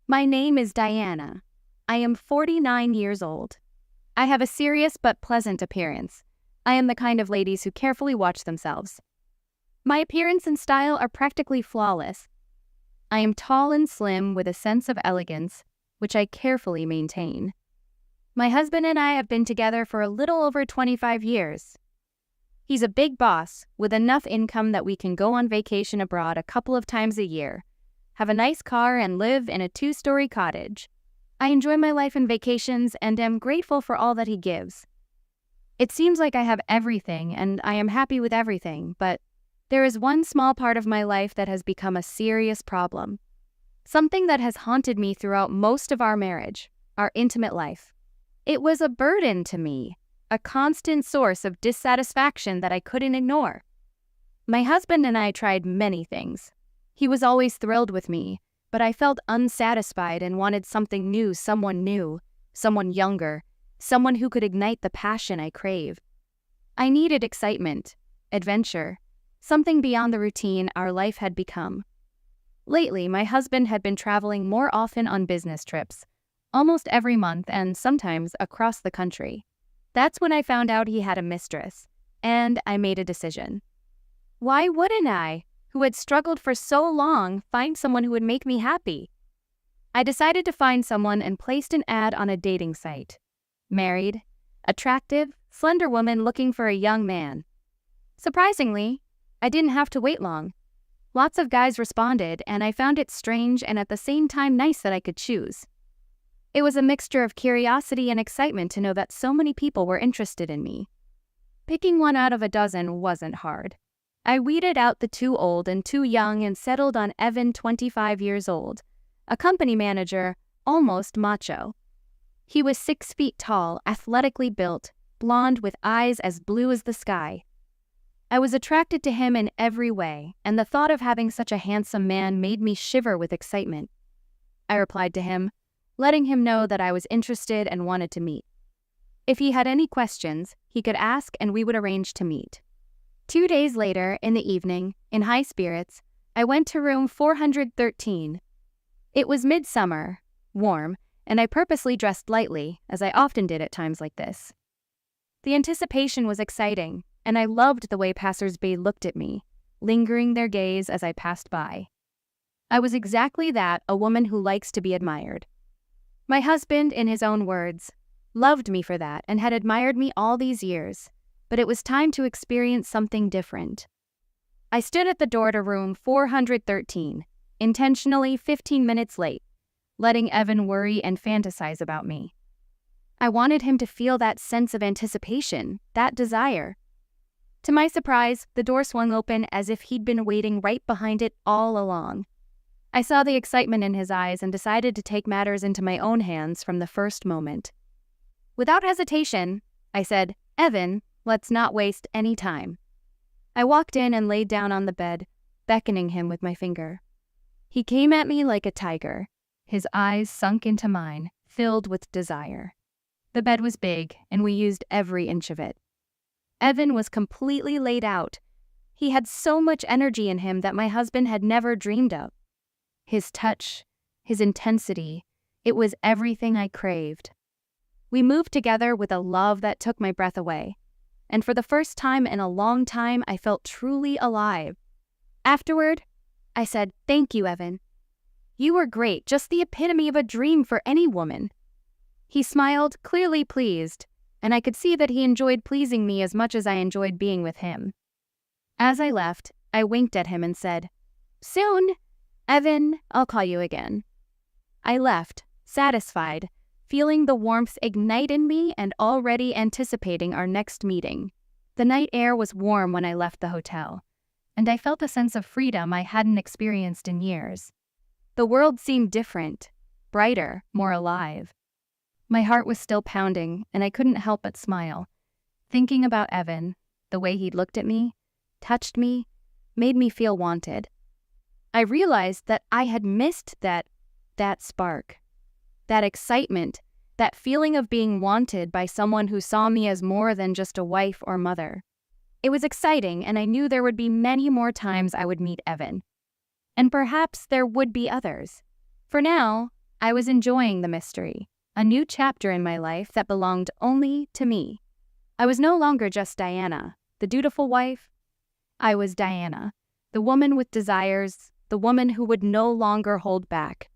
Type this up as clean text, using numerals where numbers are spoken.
My name is Diana. I am 49 years old. I have a serious but pleasant appearance. I am the kind of ladies who carefully watch themselves. My appearance and style are practically flawless. I am tall and slim with a sense of elegance, which I carefully maintain. My husband and I have been together for a little over 25 years. He's a big boss with enough income that we can go on vacation abroad a couple of times a year, have a nice car, and live in a 2-story cottage. I enjoy my life and vacations and am grateful for all that he gives. It seems like I have everything and I am happy with everything, but there is one small part of my life that has become a serious problem. Something that has haunted me throughout most of our marriage, our intimate life. It was a burden to me, a constant source of dissatisfaction that I couldn't ignore. My husband and I tried many things. He was always thrilled with me, but I felt unsatisfied and wanted something new, someone younger, someone who could ignite the passion I crave. I needed excitement, adventure, something beyond the routine our life had become. Lately, my husband had been traveling more often on business trips, almost every month and sometimes across the country. That's when I found out he had a mistress, and I made a decision. Why wouldn't I, who had struggled for so long, find someone who would make me happy? I decided to find someone and placed an ad on a dating site. Married, attractive, slender woman looking for a young man. Surprisingly, I didn't have to wait long. Lots of guys responded, and I found it strange and at the same time nice that I could choose. It was a mixture of curiosity and excitement to know that so many people were interested in me. Picking one out of a dozen wasn't hard. I weeded out the too old and too young and settled on Evan, 25 years old, a company manager, almost macho. He was 6 feet tall, athletically built, blonde with eyes as blue as the sky. I was attracted to him in every way, and the thought of having such a handsome man made me shiver with excitement. I replied to him, letting him know that I was interested and wanted to meet. If he had any questions, he could ask and we would arrange to meet. 2 days later, in the evening, in high spirits, I went to room 413. It was midsummer, warm, and I purposely dressed lightly, as I often did at times like this. The anticipation was exciting, and I loved the way passers-by looked at me, lingering their gaze as I passed by. I was exactly that, a woman who likes to be admired. My husband, in his own words, loved me for that and had admired me all these years, but it was time to experience something different. I stood at the door to room 413, intentionally 15 minutes late, letting Evan worry and fantasize about me. I wanted him to feel that sense of anticipation, that desire. To my surprise, the door swung open as if he'd been waiting right behind it all along. I saw the excitement in his eyes and decided to take matters into my own hands from the first moment. Without hesitation, I said, "Evan, let's not waste any time." I walked in and laid down on the bed, beckoning him with my finger. He came at me like a tiger, his eyes sunk into mine, filled with desire. The bed was big, and we used every inch of it. Evan was completely laid out. He had so much energy in him that my husband had never dreamed of. His touch, his intensity, it was everything I craved. We moved together with a love that took my breath away, and for the first time in a long time, I felt truly alive. Afterward, I said, "Thank you, Evan. You were great, just the epitome of a dream for any woman." He smiled, clearly pleased, and I could see that he enjoyed pleasing me as much as I enjoyed being with him. As I left, I winked at him and said, "Soon, Evan, I'll call you again." I left, satisfied, feeling the warmth ignite in me and already anticipating our next meeting. The night air was warm when I left the hotel, and I felt a sense of freedom I hadn't experienced in years. The world seemed different, brighter, more alive. My heart was still pounding, and I couldn't help but smile. Thinking about Evan, the way he'd looked at me, touched me, made me feel wanted. I realized that I had missed that spark, that excitement, that feeling of being wanted by someone who saw me as more than just a wife or mother. It was exciting, and I knew there would be many more times I would meet Evan. And perhaps there would be others. For now, I was enjoying the mystery, a new chapter in my life that belonged only to me. I was no longer just Diana, the dutiful wife. I was Diana, the woman with desires, the woman who would no longer hold back.